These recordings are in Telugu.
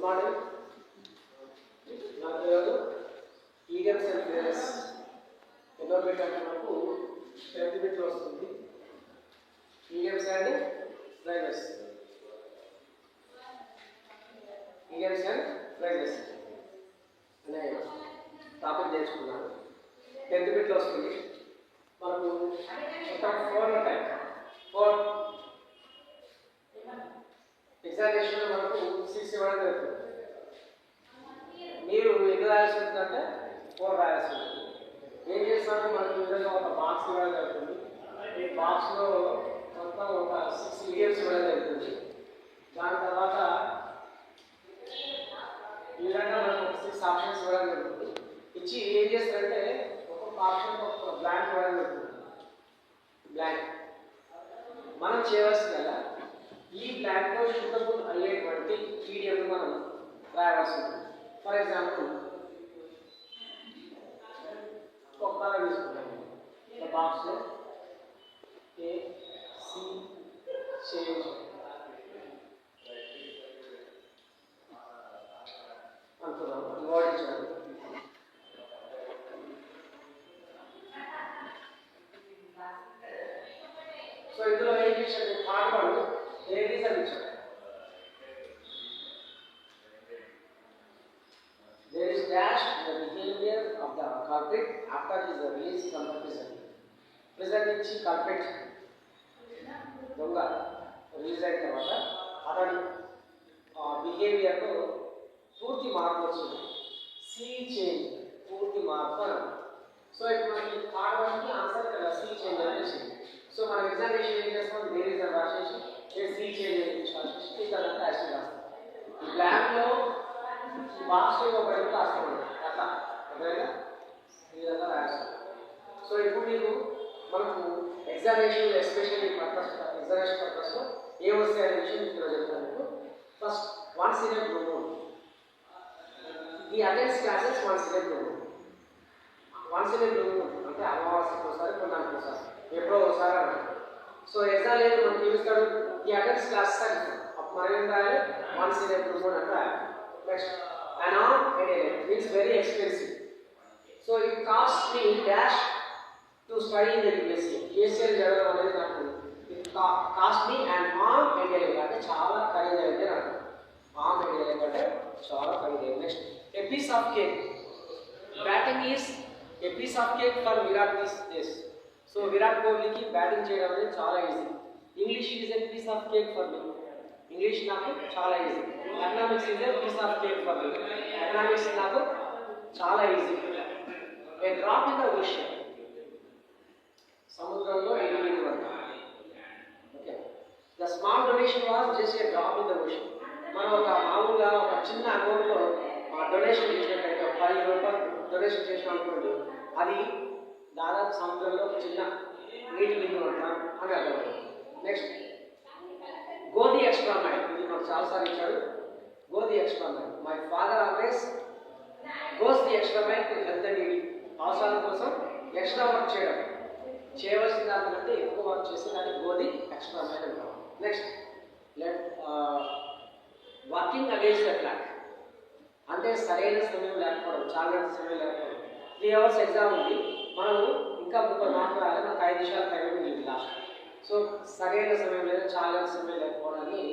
మార్నింగ్. నాకు ఈరోజు ఈగల్స్ అండ్ ఫ్లేయర్స్ ఎన్నో బిట్ అంటే మనకు 10th బిట్లో వస్తుంది. ఈగల్స్ అండ్ ఫ్లైవర్స్, ఈగల్స్ అండ్ ఫ్లైవర్స్ అనే టాపిక్ నేర్చుకున్నాను. 10th బిట్లో వస్తుంది మనకు. మొత్తం 4 ఉంటాయి. 4 ఎగ్జామినేషన్లో మనకు 6 ఇవ్వడం జరుగుతుంది. మీరు ఎన్ని రాయాల్సి ఉంటుందంటే 4 రాయాల్సి ఉంటుంది. ఏం చేస్తామంటే మనకు విధంగా ఒక బాక్స్ ఇవ్వడం జరుగుతుంది. ఈ బాక్స్లో మొత్తం ఒక 6 ఈడియమ్స్ ఇవ్వడం జరుగుతుంది. దాని తర్వాత ఈ విధంగా మనకు 6 ఆప్షన్స్ ఇవ్వడం జరుగుతుంది. ఇచ్చి ఏం చేస్తారంటే ఒక్కొక్క ఆప్షన్ ఒక బ్లాంక్ ఇవ్వడం జరుగుతుంది. బ్లాంక్ మనం చేయవలసిందల్లా ఈ బ్లాంక్లో సూటబుల్ అయ్యేటువంటి ఈడియం మనం రాయవలసి ఉంటుంది. ఫర్ ఎగ్జాంపుల్ ఒక కలర్ తీసుకుంటాము. ఒక బాక్స్లో ఏ సి చేంజ్ అనుకున్నాము. వర్డ్ ఇచ్చాము. సో ఇందులో ఏం చేశాడు పాటలు లేడీస్ అని ఇచ్చాడు. There is dash the behavior of the culprit after his release from the prison. Prison నుంచి culprit దొంగ రిలీజ్ అయిన తర్వాత అతని బిహేవియర్లో పూర్తి మార్పు వచ్చింది. సీ చేంజ్, పూర్తి మార్పు అన్నమాట. సో ఇప్పుడు మనకి పాడడానికి ఆన్సర్ కదా సీ చేంజ్ అని వచ్చింది. సో మనం ఎగ్జామినేషన్ ఏం చేస్తాం, దేర్ ఇస్ అని రాసేసి సీ చేంజ్ అని రాసేసి ఇక్కడ యాక్షన్ రాస్తాం. ఈ బ్లాంక్లో బాక్స్ ఇవ్వబడి రాస్తాం అట్లా అదేనా ఈ విధంగా రాస్తాం. సో ఇప్పుడు మీకు మనకు ఎగ్జామినేషన్ ఎస్పెషల్లీ ఎగ్జామినేషన్ పర్పస్లో ఏ వస్తాయి అనే విషయం ఇక్కడ చెప్తాను మీకు. First once in a group ఈ attends classes once in a group. Once in a group అంటే అమావాస్యకు ఒకసారి కొన్నానికి ఒకసారి ఎప్పుడో ఒకసారి అంటారు. సో ఎగ్జామ్ లేదు మనకి చూపిస్తాడు ఈ అటెండ్స్ క్లాసెస్ అంటారు. అప్పుడు మనం ఏం రాయాలి, వన్స్ ఇన్ ఏ గ్రూప్ అని రాయాలి. Next an arm and a leg means very expensive. So it cost me dash to study in the USA. USA చదవడం అనేది నాకు it cost me an arm and a leg అంటే చాలా ఖరీదైనది నాకు. arm and a leg అంటే చాలా ఖరీదైనది. Next a piece of cake. Batting is a piece of cake for Virat these days. So Virat కోహ్లీకి బ్యాటింగ్ చేయడం అనేది చాలా easy. English is a piece of cake for me. English నాకు చాలా easy. Economics is a piece of cake for me. Economics నాకు చాలా easy. A drop in the ocean, సముద్రంలో ఎగిరి వరకు. Okay, the small donation was just a drop in the ocean. మనం ఒక మామూలుగా ఒక చిన్న అమౌంట్లో డొనేషన్ ఇచ్చినట్టయితే ఒక 10 రూపాయలు డొనేషన్ చేసిన అనుకోండి, అది దాదాపు సముద్రంలో ఒక చిన్న నీటి బిందు అంటాం అని అర్థం. Next go the extra mile. ఇది మనకు చాలాసార్లు ఇచ్చాడు. go the extra mile. My father always goes the extra mile to help the needy. అవసరాల కోసం ఎక్స్ట్రా వర్క్ చేయవలసిన దానికంటే ఎక్కువ వర్క్ చేసి దాన్ని go the extra mile అంటాం. Next working against the clock అంటే సరైన సమయం లేకపోవడం, చాలా సమయం లేకపోవడం. 3 hours ఎగ్జామ్ ఉంది, మనం ఇంకా 30 మార్కులు రాయాలి, మనకు 5 నిమిషాలు టైం ఉంది లాస్ట్. సో సరైన సమయం లేదు, చాలా సమయం లేకపోవడాన్ని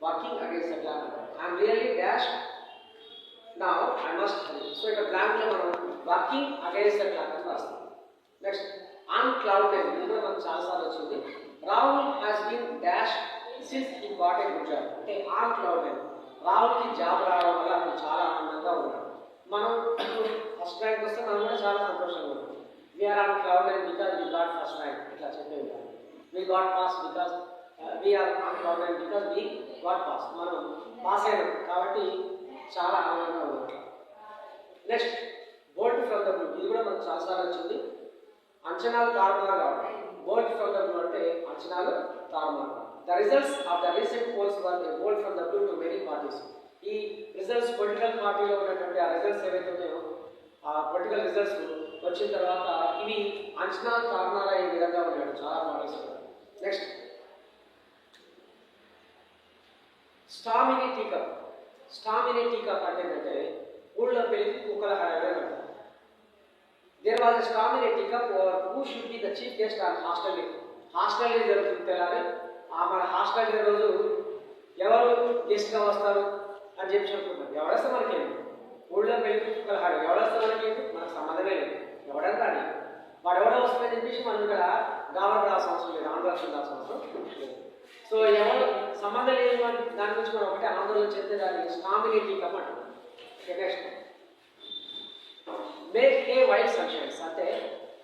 working against the clock. I'm really dash now I must hurry. So ఇక్కడ బ్లాంక్లో మనం వర్కింగ్ అగేన్స్ట్ ద క్లాక్ అని రాస్తాం. నెక్స్ట్ ఆన్ క్లౌడ్ నైన్, ఇది కూడా మనకు చాలాసార్లు వచ్చింది. Rahul has been dash since he got a good job. అంటే ఆన్ క్లౌడ్ నైన్, రాహుల్కి జాబ్ రావడం వల్ల అతను చాలా ఆనందంగా ఉన్నాడు. మనం ఫస్ట్ ర్యాంక్ వస్తే మనం కూడా చాలా సంతోషంగా ఉన్నాం. We are on cloud nine because we got first rank ఇట్లా చెప్పేది. We got pass because we are on cloud nine because we got pass. మనం పాస్ అయినాం కాబట్టి చాలా ఆనందంగా ఉన్నాం. Next bolt from the blue, ఇది కూడా మనకు చాలాసార్లు వచ్చింది. అంచనాలు తారుమారు కావడం. బోల్ట్ ఫ్రమ్ ద బ్లూ అంటే అంచనాలు తారుమారు. The results of the recent polls were a bolt from the blue to many parties. ఈ రిజల్ట్స్ పొలిటికల్ పార్టీలో ఉన్నటువంటి ఆ రిజల్ట్స్ ఏవైతే ఉన్నాయో ఆ పొలిటికల్ రిజల్ట్స్ వచ్చిన తర్వాత ఇవి అంచనాలు తారుమారు అయ్యే విధంగా ఉన్నాడు చాలా parties. Next storm in teacup. స్టామినే టీకా పట్టేందంటే ఊళ్ళో పెళ్లికి కుక్కల హడావిడి అంటారు. దేర్ వాజ్ అ స్టామినే టీకా who should be the chief guest on hostel జరుగుతుంది తెల్లారి. మన హాస్టల్ రోజు ఎవరు గెస్ట్గా వస్తారు అని చెప్పి చెప్పుకుంటారు. ఎవడొస్తే మనకేంటి, ఊళ్ళో పెళ్లికి కుక్కల హడావిడి ఎవడొస్తే మనకేంటి, మనకు సంబంధమే లేదు. ఎవడని కానీ వాడు ఎవడో వస్తుందని చెప్పేసి మనం ఇక్కడ గాబరాల్సిన అవసరం లేదు, ఆందోళన ఉండాల్సిన అవసరం లేదు. సో ఎవరు సంబంధం లేని దాని గురించి మనం ఒకటే ఆందోళన చెప్తే దాన్ని స్టామినే టీకా అంటారు. Next make a wild sunshines అంటే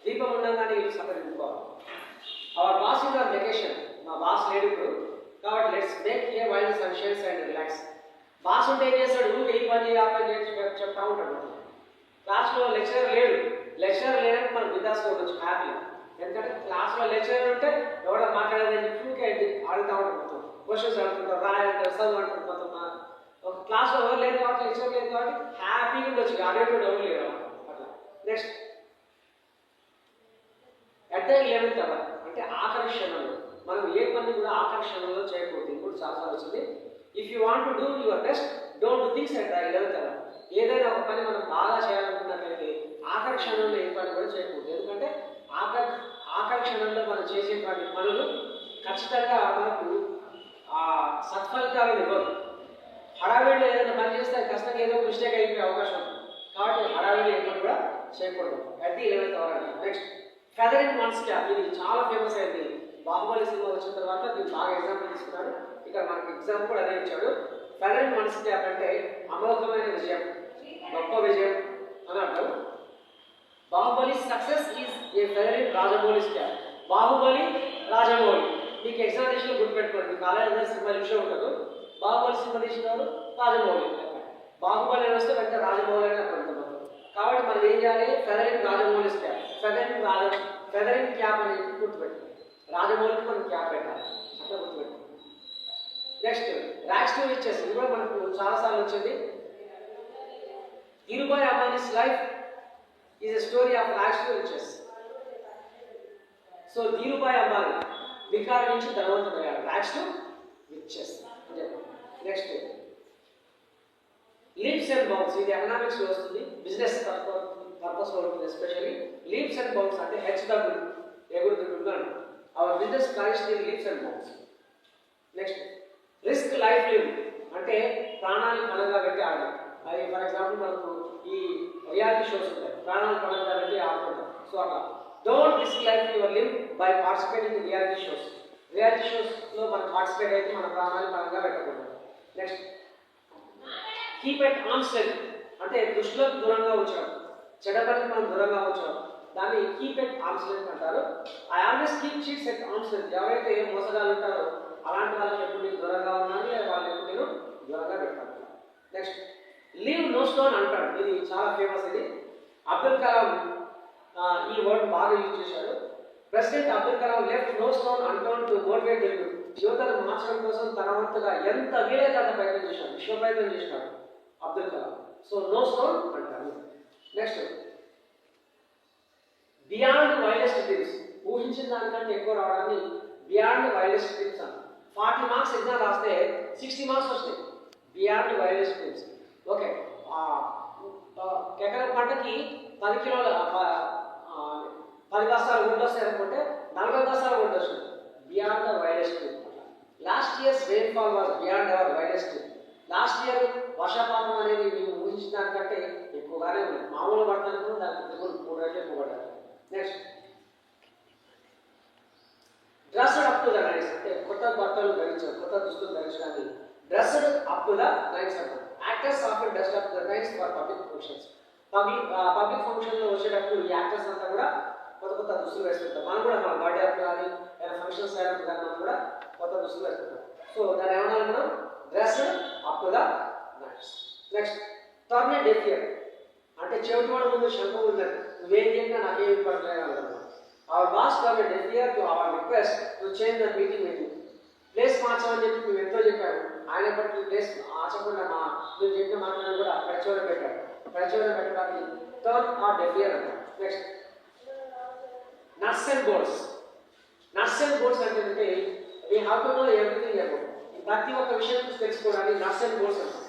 దీపం ఉండగానే ఇల్లు సంప్రదించుకోవాలి. Our boss in our vacation, మా బాస్ లేడు ఇప్పుడు కాబట్టి let's make a wild sunshines and relax. Boss ఉంటే ఏం చేస్తాడు, ఏ పని ఆ పని చెప్తా ఉంటాడు. క్లాస్లో లెక్చరర్ లేదంటే మనం బిందాస్గా ఉండొచ్చు హ్యాపీ. ఎందుకంటే క్లాస్లో లెక్చరర్ ఉంటే ఎవడో మాట్లాడేదని చెప్పి అడుగుతూ ఉంటారు, మొత్తం క్వశ్చన్స్ అడుగుతుంటారు, రాయాలంటారు, చదువు అంటారు. మొత్తం ఒక క్లాస్లో ఎవరు లేదు కాబట్టి లెక్చర్ లేదు కాబట్టి హ్యాపీగా ఉండొచ్చు, అడిగేటువంటి ఎవరు లేరు అట్లా. Next at the 11th hour అంటే ఆకర్షణలు. మనం ఏ పని కూడా ఆకర్షణలో చేయకూడదు. ఇప్పుడు చాలా వచ్చింది, if you want to do your best don't do things at the 11th hour. ఏదైనా ఒక పని మనం బాగా చేయాలనుకున్నట్లయితే ఆకర్షణలో ఏ పని కూడా చేయకూడదు. ఎందుకంటే ఆకర్షణలో మనం చేసేటువంటి పనులు ఖచ్చితంగా మనకు సత్ఫలితాలను ఇవ్వదు. హడావిడిలో ఏదైనా పని చేస్తే ఖచ్చితంగా ఏదో మిస్టేక్ అయిపోయే అవకాశం ఉంది. కాబట్టి హడావిడిలో ఏ పని కూడా చేయకూడదు. At the 11th hour. Next feather in one's cap. ఇది చాలా ఫేమస్ అయింది. బాహుబలి సినిమా వచ్చిన తర్వాత దీన్ని బాగా ఎగ్జాంపుల్ తీసుకున్నాడు. ఇక్కడ మనకి ఎగ్జాంపుల్ కూడా అదే ఇచ్చాడు. ఫెదరింగ్ వన్స్ క్యాప్ అంటే అమోఘమైన విజయం, గొప్ప విజయం అని అర్థం. Baahubali success is a feather in Rajamouli's cap. Baahubali Rajamouli మీకు ఎగ్జామినేషన్లో గుర్తుపెట్టుకోండి. కాలేజీలో సినిమా విషయం ఉండదు. బాహుబలి సినిమా తీసినవారు రాజమౌళి. బాహుబలి అని వస్తే వెంటనే రాజమౌళి అని అర్థం. కాబట్టి మనం ఏం చేయాలి, feathering Rajamouli's cap, feathering cap అని గుర్తుపెట్టుకోండి. రాజమౌళికి మనం క్యాప్ పెట్టాలి, అట్లా గుర్తుపెట్టుకోండి. Next rags to riches. ఇది కూడా మనకు చాలాసార్లు వచ్చింది. Dhirubhai Ambani's life is a story of rags to riches. So Dhirubhai Ambani వికార్ నుంచి ధనవంతుడయ్యాడు, rags to riches. Next leaps and bounds. ఇది ఎకనామిక్స్లో వస్తుంది, బిజినెస్ పర్పస్లో ఉంటుంది. ఎస్పెషల్లీ లీప్స్ అండ్ బౌన్స్ అంటే హెచ్డబ్ల్యూ ఎగురుతుంటున్నాను. Our business flourished in leaps and bounds. Next risk life live అంటే ప్రాణాన్ని పణంగా పెట్టి ఆడడం. అది ఫర్ ఎగ్జాంపుల్ మనకు ఈ రియాలిటీ షోస్ ఉంటాయి, ప్రాణాన్ని పణంగా పెట్టి ఆడుతుంటాం. సో అట్లా don't risk life your live by participating in reality shows. Reality షోస్లో మనం పార్టిసిపేట్ అయితే మన ప్రాణాన్ని పణంగా పెట్టకూడదు. Next keep at arms length అంటే దుష్టులకు దూరంగా ఉంచడం, చెడ్డపల్లికి మనం దూరంగా ఉంచడం, దాన్ని కీప్ ఎట్ ఆర్మ్స్ లెంగ్త్ అంటారు. I always keep cheats at arms length. ఎవరైతే మోసగాళ్ళు ఉంటారో అలాంటి వాళ్ళకి ఎప్పుడు నేను దూరంగా ఉన్నాను, లేదా వాళ్ళని ఎప్పుడు నేను దూరంగా పెట్టాను. నెక్స్ట్ లీవ్ నో స్టోన్ అంటాడు. ఇది చాలా ఫేమస్. ఇది అబ్దుల్ కలాం ఈ వర్డ్ బాగా యూజ్ చేశాడు. President Abdul Kalam left no stone unturned to motivate the youth. యువతను మార్చడం కోసం తన వంతుగా ఎంత వీలైతే అంత ప్రయత్నం చేశాడు, విశ్వ ప్రయత్నం చేసినాడు Abdul Kalam. So no stone అంటారు. Next beyond wildest dreams. ఊహించిన దానికంటే ఎక్కువ రావడాన్ని బియాండ్ వైల్డెస్ట్ డ్రీమ్స్ అంటారు. 40 మార్క్స్ ఎగ్జామ్ రాస్తే 60 మార్క్స్ వస్తాయి. Beyond wildest dreams. ఓకే, ఎకరం పంటకి 10 కిలోల 10 బస్తాలు గుండు వస్తాయి అనుకుంటే 40 బస్తాలు గుండు వస్తుంది. Beyond the wildest dream. Last years rainfall was beyond our wildest dream. Last year వర్షపాతం అనేది మేము ఊహించిన దానికంటే ఎక్కువగానే ఉంది. మామూలు పడతాను దానికి 3 రెట్లు ఎక్కువ పడ్డారు. Next dressed up to the nines అంటే కొత్త బట్టలు ధరించారు, కొత్త దుస్తులు ధరించడానికి dressed up to the nines అంటారు. Actors often dressed up to the nines for public functions. Public ఫంక్షన్లో వచ్చేటప్పుడు ఈ యాక్టర్స్ అంతా కూడా కొత్త కొత్త దుస్తులు వేసుకుంటాం. మనం కూడా మన బర్త్డే అప్పుడు కానీ ఏదైనా ఫంక్షన్స్ అయినప్పుడు కానీ మనం కూడా కొత్త దుస్తులు వేసుకుంటాం. సో దాన్ని ఏమన్నా మనం dressed up to the nines. Next turn A deaf year అంటే చెవిటి వాడు ముందు శంఖం ఉన్నది, నువ్వేం చెప్పినా నాకేం ఇవ్వట్లేదు. Our boss turn A deaf year to our request to change the meeting. Place మార్చమని చెప్పి మేము ఎంతో చెప్పాము, ఆయన బట్టి ప్లేస్ మార్చకుండా మీరు చెప్పిన మాటలను కూడా పెడచోడ పెట్టాడు. పెడచోడ పెట్టడానికి టర్న్ ఆర్ డెఫ్ ఇయర్ అంటారు. Next nuts and bolts. Nuts and bolts అంటే we have to know everything about. ప్రతి ఒక్క విషయం తెలుసుకోవడానికి నట్స్ అండ్ బోల్ట్స్ అంటారు.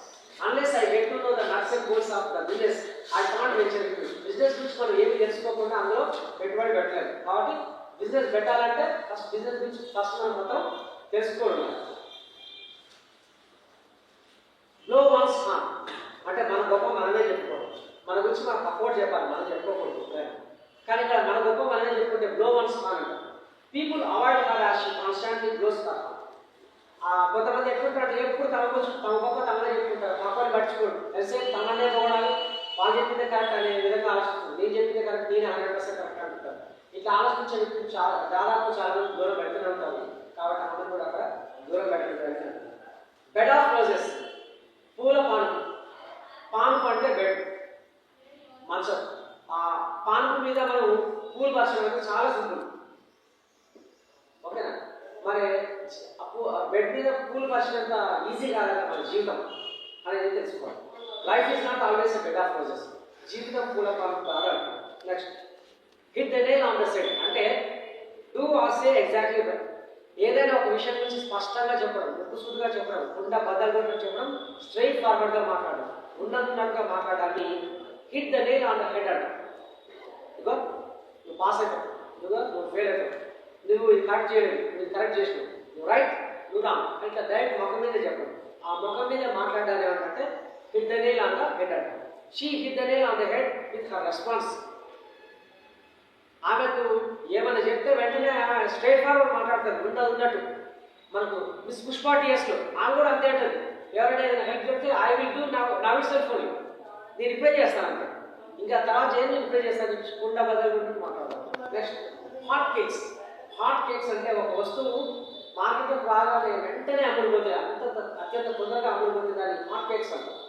Unless I get to know the nuts and bolts of the business I can't venture in business గురించి మనం ఏమి తెలుసుకోకుండా అందులో పెట్టుబడి పెట్టలేదు. కాబట్టి బిజినెస్ పెట్టాలంటే ఫస్ట్ బిజినెస్ గురించి ఫస్ట్ మనం మొత్తం తెలుసుకోవడం. నో వన్స్ హార్మ్ అంటే మన గొప్ప మనమే చెప్పుకోవడం, మన గురించి మనం సపోర్ట్ చెప్పాలి, మనం చెప్పుకోకూడదు. కానీ ఇక్కడ మన గొప్ప మనమే చెప్పుకుంటే బ్లో వన్స్ హార్మ్ అంటారు. People avoid her as she constantly blows her. కొంతమంది ఎట్లుంటారు, ఎప్పుడు తమ గొప్ప తమనే చెప్పుకుంటారు, పక్కని పట్టించుకోడు, ఎంతసేపు తమనే పోవడాలి, వాళ్ళు చెప్పిందే కరెక్ట్ అనే విధంగా ఆలోచిస్తుంది. నేను చెప్పిందే కరెక్ట్, నేను 100% కరెక్ట్ అంటుంటారు. ఇట్లా ఆలోచించే వ్యక్తులు దాదాపు చాలా మంది దూరం పెడుతూనే ఉంటారు. కాబట్టి అందరూ కూడా అక్కడ దూరం పెట్టడం. బెడ్ ఆఫ్ రోజెస్ పూల పానుపు. పానుపు అంటే బెడ్, మంచం. ఆ పానుపు మీద మనం పూలు పరచడం అంటే చాలా సింపుల్, ఓకేనా? మరి బెడ్ మీద పూలు పరచినంత ఈజీ కాదంట మన జీవితం అనేది తెలుసుకోవాలి. Life is not always a bed of roses. జీవితం పూల పానుపు కాదు. Next hit the nail on the set అంటే do or say exactly right. ఏదైనా ఒక విషయం గురించి స్పష్టంగా చెప్పడం, ముక్కుసూటిగా చెప్పడం, ఉండ బద్దలుగా చెప్పడం, స్ట్రైట్ ఫార్వర్డ్గా మాట్లాడడం, ఉన్నట్టుగా మాట్లాడాలని hit the nail on the head అంట. ఇదిగో నువ్వు పాస్ అవుతావు, ఇదిగో నువ్వు ఫెయిల్ అవుతావు, నువ్వు ఇది కరెక్ట్ చేయలేదు, నువ్వు కరెక్ట్ చేసినావు, నువ్వు రైట్, నువ్వు రాంగ్, ఇట్లా డైరెక్ట్ ముఖం మీద చెప్పడం. ఆ ముఖం మీద మాట్లాడాలి ఏమంటే hit the nail on the head అంట. She hit the nail on the head with her response. ఆమెకు ఏమైనా చెప్తే వెంటనే స్ట్రైట్ ఫార్వర్డ్ మాట్లాడతారు, ఉన్నట్టు. మనకు మిస్ పుష్ప టీఎస్లో ఆమె కూడా అంతే అంటది. ఎవరైనా ఏదైనా హెల్ప్ చెప్తే ఐ విల్ డూ నా విల్ సెల్ఫ్ ఫోన్, నేను రిప్లై చేస్తాను అంతే, ఇంకా తర్వాత ఏం రిప్లై చేస్తాను, కుండా బదులు మాట్లాడతాను. Next hot cakes. Hot cakes అంటే ఒక వస్తువు మార్కెట్లో బాగా వెంటనే అమ్ముడుపోతాయి, అత్యంత తొందరగా అమ్ముడుపోతుంది, దాన్ని హాట్ కేక్స్ అంటారు.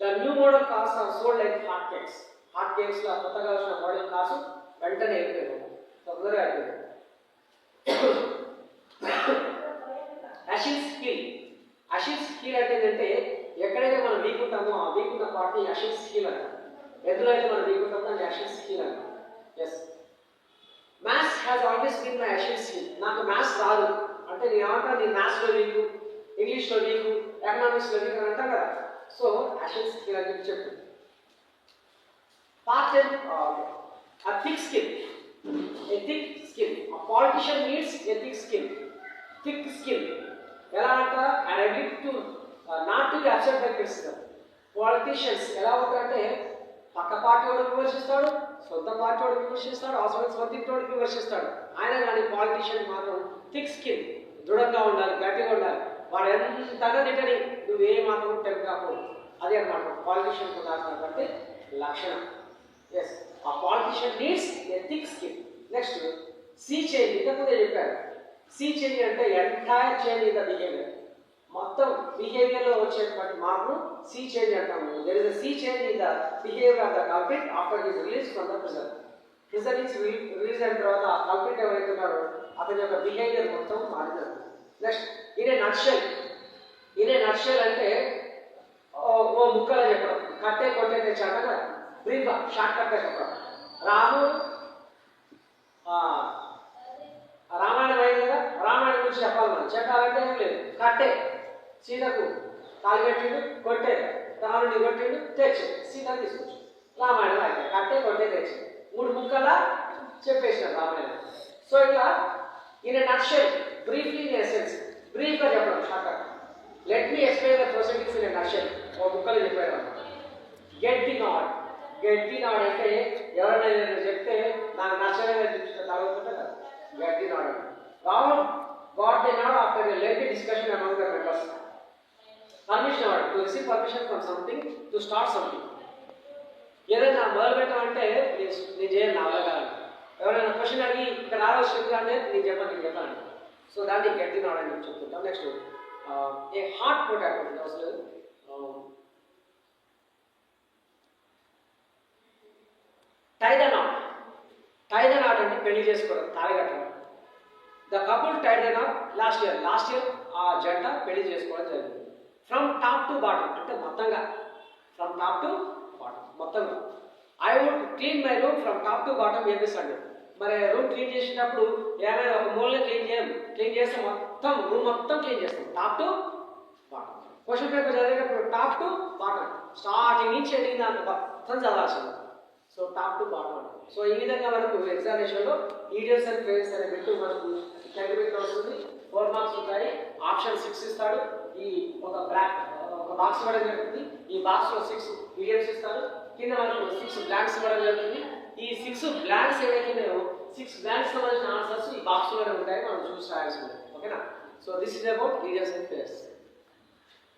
The new model cars are sold like hot cakes. Hot కేక్స్లో కొత్తగా వచ్చిన మోడల్ కార్స్ వెంటనే అయిపోయాయి, తొందరగా అయిపోయాయి. అషిల్స్ హీల్. అషిల్స్ హీల్ అంటే ఏంటంటే ఎక్కడైతే మనం వీక్ ఉంటామో ఆ వీక్ ఉన్న పార్ట్ని అషిల్స్ హీల్ అంటాం. ఎందులో అయితే మనం వీక్ ఉంటామో దాన్ని అషిల్స్ హీల్ అంటాం. Yes, maths has always been my Achilles heel. నాకు మ్యాథ్స్ రాదు అంటే నేను ఏమంటాను, నేను మ్యాథ్స్లో వీకు, ఇంగ్లీష్లో వీకు, ఎకనామిక్స్లో వీకు అని అంటాం కదా. సో అషిల్స్ హీల్ అని చెప్పు. A thick skin. A thick skin. A politician needs a thick skin. Thick skin. ఎలా అంటారా? And I need to not to be upset by criticism. Politicians ఎలా ఉంటారంటే పక్క పార్టీ వాడికి విమర్శిస్తాడు, సొంత పార్టీ వాడికి విమర్శిస్తాడు, అవసరం సొంత ఇంటి వాడికి విమర్శిస్తాడు. ఆయన కానీ పాలిటీషియన్ మాత్రం థిక్ స్కిన్, దృఢంగా ఉండాలి, గట్టిగా ఉండాలి. వాడు ఎంతగా తిట్టని నువ్వు ఏ మాత్రం టెంప్ కాకూడదు. అదే అనమాట పాలిటీషియన్ ఉండాల్సినటువంటి లక్షణం. ఎస్, ఆ politician needs a thick skin. Next sea change. ఇంతకుముందే చెప్పారు, సీ చేంజ్ అంటే entire change in the behaviour. మొత్తం బిహేవియర్లో వచ్చేటువంటి మార్పు సీ చేంజ్ అంటాము. There is a sea change in the behaviour of the culprit after his release from the prison. Prison నుంచి రిలీజ్ అయిన తర్వాత ఆ కల్ప్రిట్ ఎవరైతే ఉన్నారో అతని యొక్క బిహేవియర్ మొత్తం మారినారు. Next in a nutshell. In a nutshell అంటే ఓ ముక్కలో చెప్పడం, కట్టే కొట్టే తెచ్చాక కదా, బ్రీఫ్గా షార్ట్ కట్గా చెప్పడం. రామాయణం అయింది కదా, రామాయణం గురించి చెప్పాలి. మనం చెప్పాలంటే ఏం లేదు, కట్టే సీతకు తాళి కట్టిండు, కొట్టే రాముడిని కొట్టిండు, తెచ్చి సీత తీసుకొచ్చు. రామాయణం అయితే కట్టే కొట్టే తెచ్చి 3 ముక్కలా చెప్పేసినారు రామాయణం. సో ఇట్లా in a nutshell, briefly in essence, బ్రీఫ్గా చెప్పడం short cut. Let me explain the proceedings in a nutshell. ఒక ముక్కలు చెప్పారు. Get the nod. Get the nod అంటే ఎవరైనా చెప్తే నాకు నచ్చలేదని చూపిస్తే తలవుతుంటే కదా get the nod. Ravan got the nod after a lengthy discussion among the members. Permission award to receive permission from something to start something. ఏదైనా మొదలు పెట్టాలంటే నేను చేయాలి, నా వల్ల కాదు. ఎవరైనా క్వశ్చన్ అడిగి ఇక్కడ రావాల్సింది అంటే నేను చెప్పాను. సో దాన్ని గెట్ ది నాడ్ అని చెప్తుంటాం. నెక్స్ట్ ఏ హార్ట్ ప్రొటాక్ట్ అసలు tie the knot. Tie the knot అంటే పెళ్లి చేసుకోవడం, తాళికట్టడం. The couple tied the knot last year ఆ జంట పెళ్లి చేసుకోవడం జరిగింది. ఫ్రమ్ టాప్ టు బాటమ్ అంటే మొత్తంగా, ఫ్రమ్ టాప్ టు బాటమ్ మొత్తంగా. I would clean my room from top to bottom every Sunday. మరి రూమ్ క్లీన్ చేసేటప్పుడు ఏమైనా ఒక మూలనే క్లీన్ చేస్తే మొత్తం రూమ్ మొత్తం క్లీన్ చేస్తాం, top to bottom. Question paper చదివేటప్పుడు టాప్ టు బాటమ్, స్టార్టింగ్ నుంచి ఎండింగ్ దాకా మొత్తం చదవాల్సింది. So top to bottom. So ఈ విధంగా మనకు ఎగ్జామినేషన్లో ఈడియమ్స్ అండ్ ఫ్రేజెస్ అనే బిట్టు మనకు 20 బిట్లు వస్తుంది. 4 మార్క్స్ ఉంటాయి. ఆప్షన్ 6 ఇస్తాడు. ఈ ఒక బాక్స్ ఇవ్వడం జరుగుతుంది. ఈ బాక్స్ లో 6 ఈడియమ్స్ ఇస్తారు. కింద మనకు 6 బ్లాంక్స్ ఇవ్వడం జరుగుతుంది. ఈ 6 బ్లాంక్స్ ఏవైతున్నాయో 6 బ్లాంక్స్ సంబంధించిన ఆన్సర్స్ ఈ బాక్స్ లోనే ఉంటాయి. మనం చూసి రాయాల్సింది. ఓకేనా? So this is about idioms and phrases.